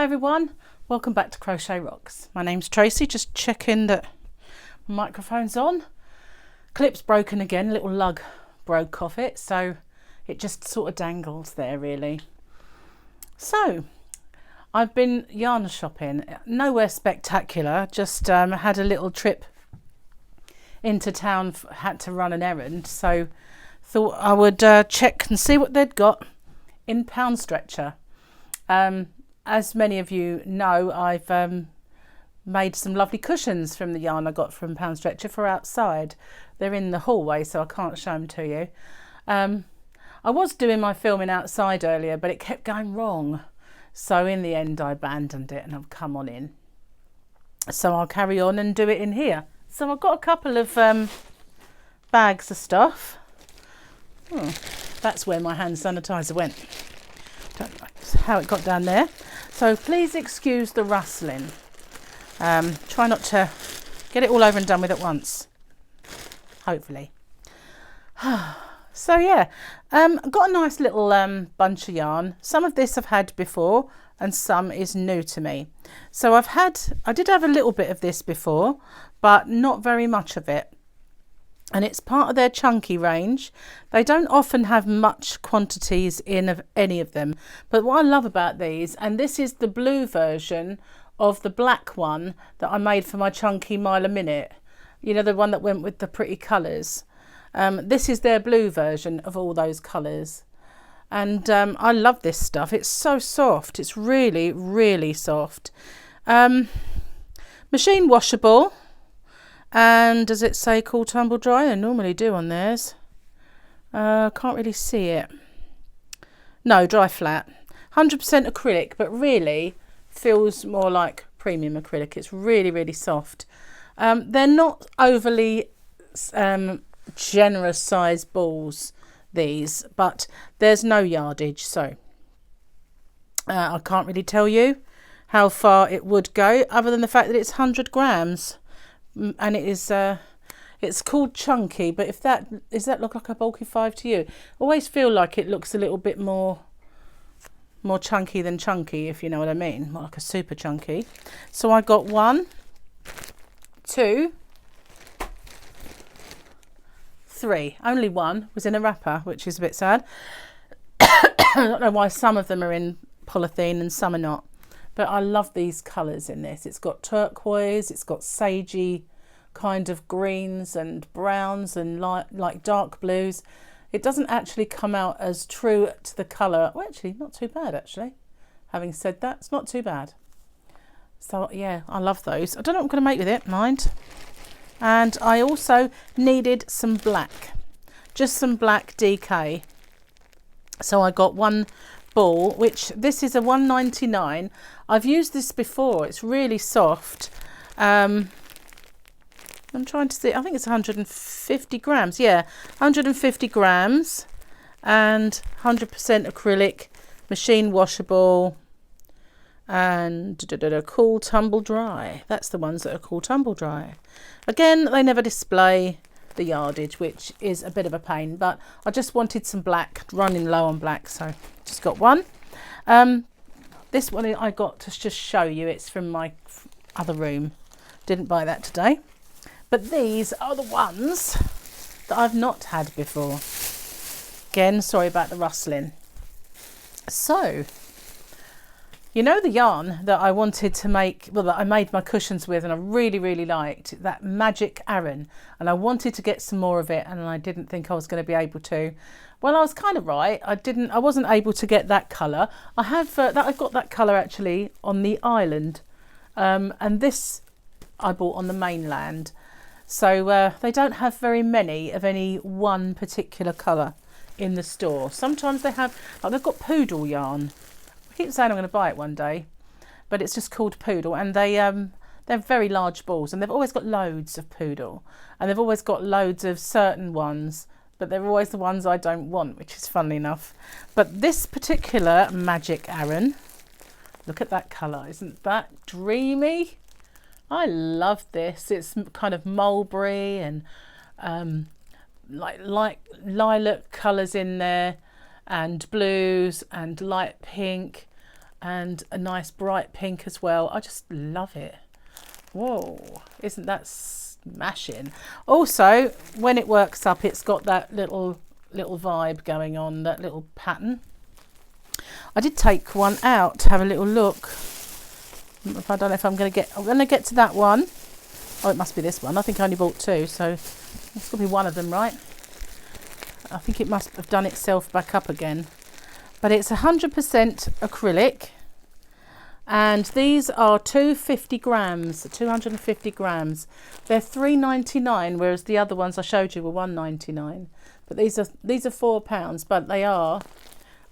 Hi everyone, welcome back to Crochet Rocks. My name's Tracy, just checking that my microphone's on. Clip's broken again, a little lug broke off it, so it just sort of dangles there really. So, I've been yarn shopping, nowhere spectacular, just had a little trip into town, had to run an errand, so thought I would check and see what they'd got in Poundstretcher. As many of you know, I've made some lovely cushions from the yarn I got from Poundstretcher for outside. They're in the hallway, so I can't show them to you. I was doing my filming outside earlier, but it kept going wrong. So in the end, I abandoned it and I've come on in. So I'll carry on and do it in here. So I've got a couple of bags of stuff. That's where my hand sanitizer went. Don't know how it got down there. So please excuse the rustling. Try not to get it all over and done with at once. Hopefully. So yeah, got a nice little bunch of yarn. Some of this I've had before and some is new to me. So I did have a little bit of this before, but not very much of it. And it's part of their chunky range. They don't often have much quantities in of any of them. But what I love about these, and this is the blue version of the black one that I made for my chunky mile a minute. You know, the one that went with the pretty colours. This is their blue version of all those colours. And I love this stuff. It's so soft. It's really, really soft. Machine washable. And does it say cool, tumble, dry? They normally do on theirs. Can't really see it. No, dry flat. 100% acrylic, but really feels more like premium acrylic. It's really, really soft. They're not overly generous size balls, these, but there's no yardage, so I can't really tell you how far it would go, other than the fact that it's 100 grams. And it is it's called chunky, but if that look like a bulky 5 to you? I always feel like it looks a little bit more chunky than chunky, if you know what I mean, more like a super chunky. So I got 1, 2, 3. Only one was in a wrapper, which is a bit sad. I don't know why some of them are in polythene and some are not. But I love these colours in this. It's got turquoise, it's got sagey kind of greens and browns and like dark blues. It doesn't actually come out as true to the colour. Well, actually, not too bad, actually. Having said that, it's not too bad. So, yeah, I love those. I don't know what I'm going to make with it, mind. And I also needed some black. Just some black DK. So I got one ball, which this is a 1.99. I've used this before. It's really soft. I'm trying to see. I think it's 150 grams. Yeah, 150 grams and 100% acrylic, machine washable, and cool, tumble, dry. That's the ones that are cool, tumble, dry. Again, they never display the yardage, which is a bit of a pain, but I just wanted some black, running low on black, so just got one. This one I got to just show you. It's from my other room. Didn't buy that today, but these are the ones that I've not had before. Again, sorry about the rustling. So, you know the yarn that I wanted to make, well, that I made my cushions with and I really, really liked, that Magic Aran, and I wanted to get some more of it and I didn't think I was going to be able to. Well, I was kind of right. I wasn't able to get that colour. I've got that colour actually on the island, and this I bought on the mainland. So they don't have very many of any one particular colour in the store. Sometimes they have, like they've got poodle yarn. I keep saying I'm going to buy it one day, but it's just called poodle, and they're very large balls, and they've always got loads of poodle, and they've always got loads of certain ones, but they're always the ones I don't want, which is funny enough. But this particular Magic Aran, look at that colour, isn't that dreamy? I love this. It's kind of mulberry and like lilac colours in there, and blues and light pink, and a nice bright pink as well. I just love it. Whoa, isn't that smashing? Also, when it works up, it's got that little vibe going on, that little pattern. I did take one out to have a little look. I don't know if I'm going to get to that one. Oh, it must be this one. I think I only bought two, so it's got to be one of them, right? I think it must have done itself back up again. But it's 100% acrylic. And these are 250 grams, 250 grams. They're £3.99, whereas the other ones I showed you were £1.99. But these are £4, but they are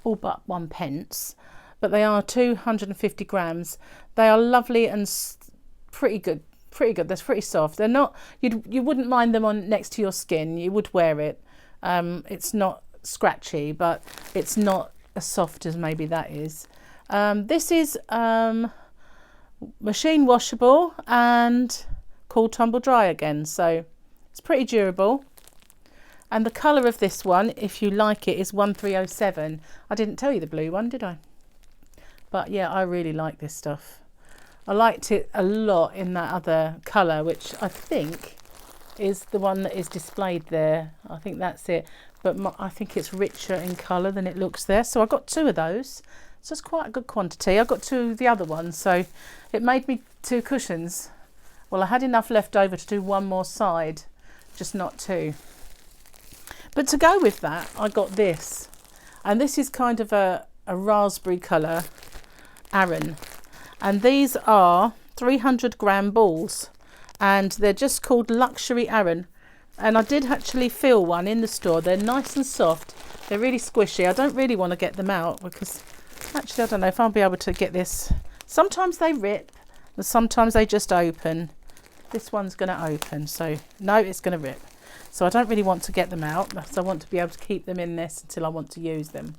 all but 1 pence. But they are 250 grams. They are lovely and pretty good. Pretty good. They're pretty soft. They're not. You wouldn't mind them on next to your skin. You would wear it. It's not scratchy, but it's not as soft as maybe that is. This is machine washable and cool tumble dry again, so it's pretty durable. And the colour of this one, if you like it, is 1307. I didn't tell you the blue one, did I? But yeah, I really like this stuff. I liked it a lot in that other colour, which I think is the one that is displayed there. I think that's it. But I think it's richer in colour than it looks there. So I got two of those. So it's quite a good quantity. I got two of the other ones, so it made me 2 cushions. Well, I had enough left over to do one more side, just not 2. But to go with that, I got this. And this is kind of a raspberry colour Aran. And these are 300 gram balls. And they're just called Luxury Aran. And I did actually feel one in the store. They're nice and soft. They're really squishy. I don't really want to get them out because actually I don't know if I'll be able to get this. Sometimes they rip and sometimes they just open. This one's going to open. So no, it's going to rip. So I don't really want to get them out because I want to be able to keep them in this until I want to use them.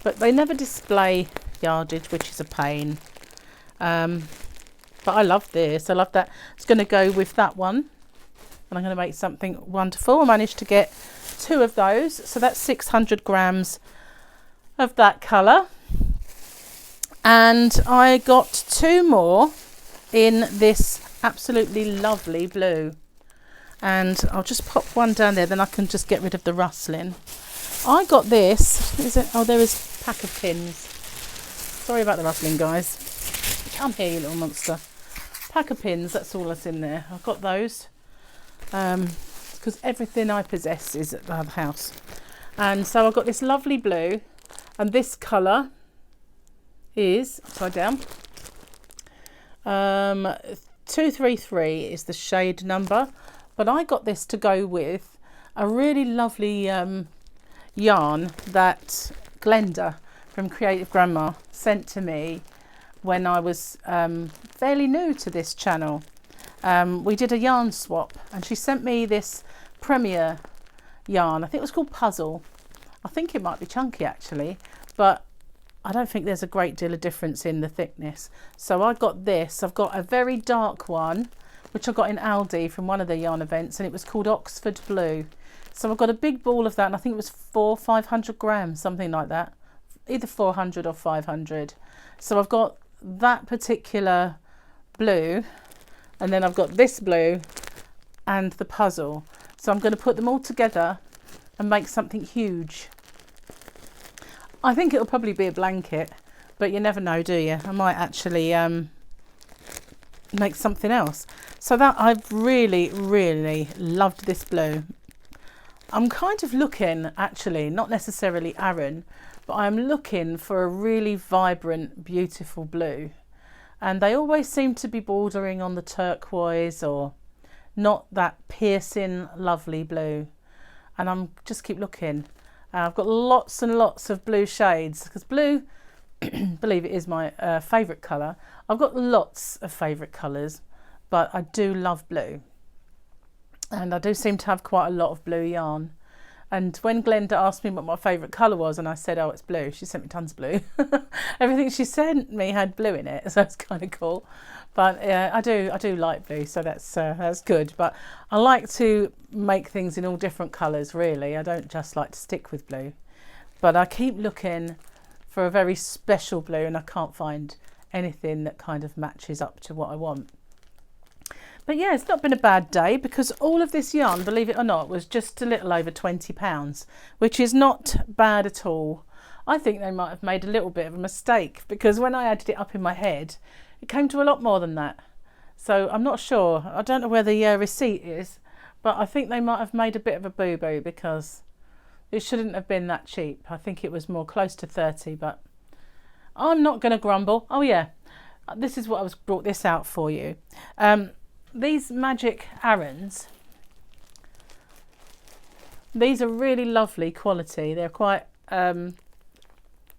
But they never display yardage, which is a pain. But I love this. I love that. It's going to go with that one. And I'm going to make something wonderful. I managed to get 2 of those. So that's 600 grams of that colour. And I got 2 more in this absolutely lovely blue. And I'll just pop one down there, then I can just get rid of the rustling. I got this. Is it? Oh, there is a pack of pins. Sorry about the rustling, guys. Come here, you little monster. Pack of pins, that's all that's in there. I've got those. Because everything I possess is at the house. And so I've got this lovely blue. And this colour is, upside down, 233 is the shade number. But I got this to go with a really lovely yarn that Glenda from Creative Grandma sent to me when I was fairly new to this channel. We did a yarn swap and she sent me this Premier yarn. I think it was called Puzzle. I think it might be chunky actually, but I don't think there's a great deal of difference in the thickness. So I got this. I've got a very dark one, which I got in Aldi from one of the yarn events, and it was called Oxford Blue. So I've got a big ball of that, and I think it was 500 grams, something like that. Either 400 or 500. So I've got that particular blue, and then I've got this blue and the puzzle. So I'm going to put them all together and make something huge. I think it'll probably be a blanket, but you never know, do you? I might actually make something else. So that I've really loved this blue. I'm kind of looking, actually, not necessarily Aran, but I'm looking for a really vibrant, beautiful blue. And they always seem to be bordering on the turquoise or not that piercing, lovely blue. And I'm just keep looking. I've got lots and lots of blue shades because blue, believe it is my favourite colour. I've got lots of favourite colours, but I do love blue. And I do seem to have quite a lot of blue yarn. And when Glenda asked me what my favourite colour was and I said, oh, it's blue, she sent me tons of blue. Everything she sent me had blue in it, so it's kind of cool. But I do like blue, so that's good. But I like to make things in all different colours, really. I don't just like to stick with blue. But I keep looking for a very special blue, and I can't find anything that kind of matches up to what I want. But yeah, it's not been a bad day, because all of this yarn, believe it or not, was just a little over £20, which is not bad at all. I think they might have made a little bit of a mistake, because when I added it up in my head, it came to a lot more than that. So I'm not sure. I don't know where the receipt is, but I think they might have made a bit of a boo-boo, because it shouldn't have been that cheap. I think it was more close to 30, but I'm not going to grumble. Oh yeah, this is what I was brought this out for you. These Magic Arans, these are really lovely quality. They're quite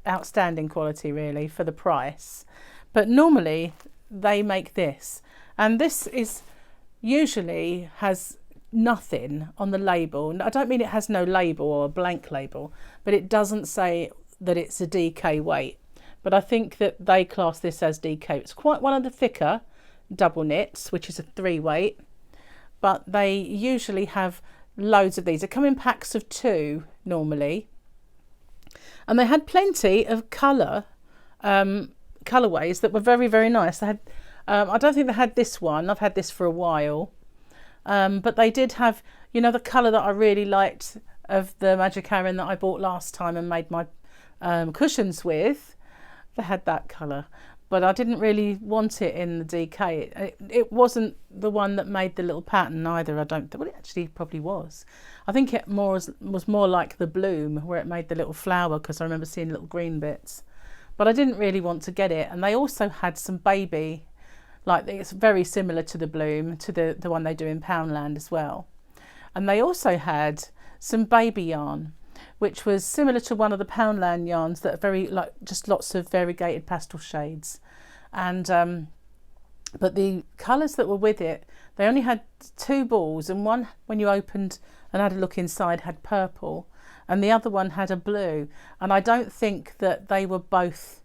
outstanding quality really for the price. But normally they make this, and this is usually has nothing on the label. I don't mean it has no label or a blank label, but it doesn't say that it's a DK weight. But I think that they class this as DK. It's quite one of the thicker double knits, which is a 3 weight, but they usually have loads of these. They come in packs of 2 normally, and they had plenty of colorways that were very, very nice. They had I don't think they had this one. I've had this for a while, but they did have, you know, the color that I really liked of the Magic Aran that I bought last time and made my cushions with. They had that color, but I didn't really want it in the DK. It wasn't the one that made the little pattern either, I don't think. Well, it actually probably was. I think it was more like the bloom, where it made the little flower, because I remember seeing little green bits. But I didn't really want to get it. And they also had some baby, like it's very similar to the bloom, to the one they do in Poundland as well. And they also had some baby yarn, which was similar to one of the Poundland yarns that are very, like, just lots of variegated pastel shades. And but the colours that were with it, they only had 2 balls, and one, when you opened and had a look inside, had purple, and the other one had a blue. And I don't think that they were both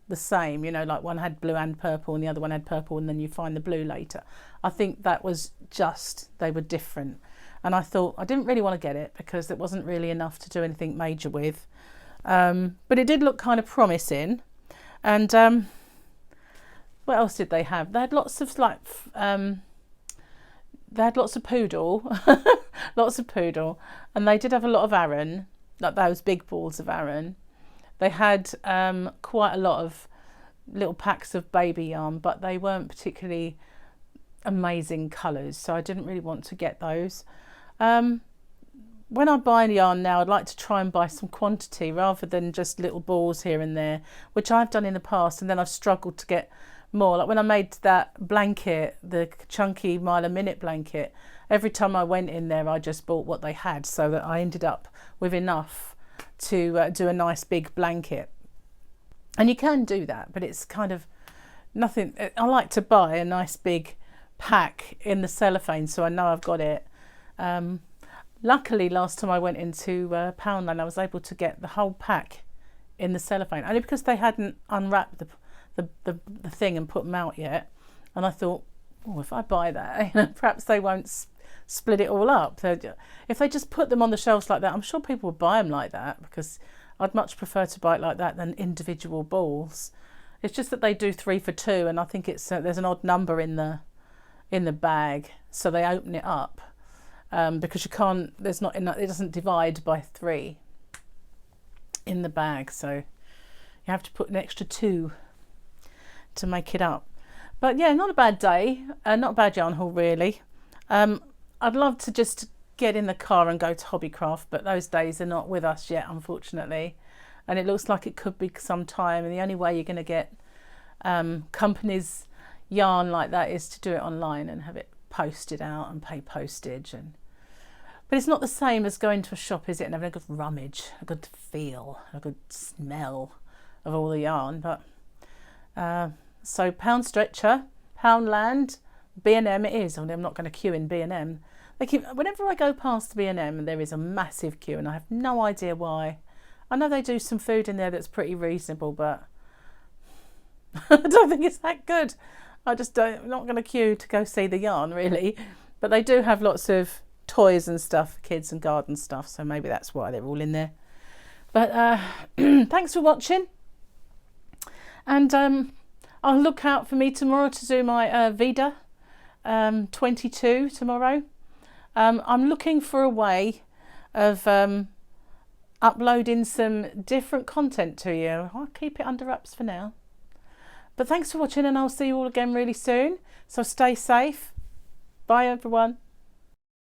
the same, you know, like one had blue and purple and the other one had purple, and then you find the blue later. I think that was just, they were different. And I thought, I didn't really want to get it because it wasn't really enough to do anything major with. But it did look kind of promising. And what else did they have? They had lots of like, they had lots of poodle, lots of poodle. And they did have a lot of Aran, like those big balls of Aran. They had quite a lot of little packs of baby yarn, but they weren't particularly amazing colours, so I didn't really want to get those. When I buy yarn now, I'd like to try and buy some quantity rather than just little balls here and there, which I've done in the past, and then I've struggled to get more. Like when I made that blanket, the chunky mile a minute blanket, every time I went in there I just bought what they had, so that I ended up with enough to do a nice big blanket. And you can do that, but it's kind of nothing. I like to buy a nice big pack in the cellophane, so I know I've got it. Luckily last time I went into Poundland, I was able to get the whole pack in the cellophane, only because they hadn't unwrapped the thing and put them out yet. And I thought, oh, if I buy that, perhaps they won't split it all up. If they just put them on the shelves like that, I'm sure people would buy them like that, because I'd much prefer to buy it like that than individual balls. It's just that they do 3 for 2, and I think it's there's an odd number in the bag, so they open it up because you can't. There's not enough. It doesn't divide by 3 in the bag, so you have to put an extra 2 to make it up. But yeah, not a bad day. Not a bad yarn haul really. I'd love to just get in the car and go to Hobbycraft, but those days are not with us yet, unfortunately. And it looks like it could be some time. And the only way you're going to get companies' yarn like that is to do it online and have it posted out and pay postage. But it's not the same as going to a shop, is it? And having a good rummage, a good feel, a good smell of all the yarn. But so Poundstretcher, Poundland, B&M it is. I'm not going to queue in B&M. Whenever I go past B&M, there is a massive queue, and I have no idea why. I know they do some food in there that's pretty reasonable, but I don't think it's that good. I'm not going to queue to go see the yarn really. But they do have lots of toys and stuff for kids and garden stuff, so maybe that's why they're all in there. But thanks for watching. And I'll look out for me tomorrow to do my Vida 22 tomorrow. I'm looking for a way of uploading some different content to you. I'll keep it under wraps for now. But thanks for watching, and I'll see you all again really soon. So stay safe. Bye everyone.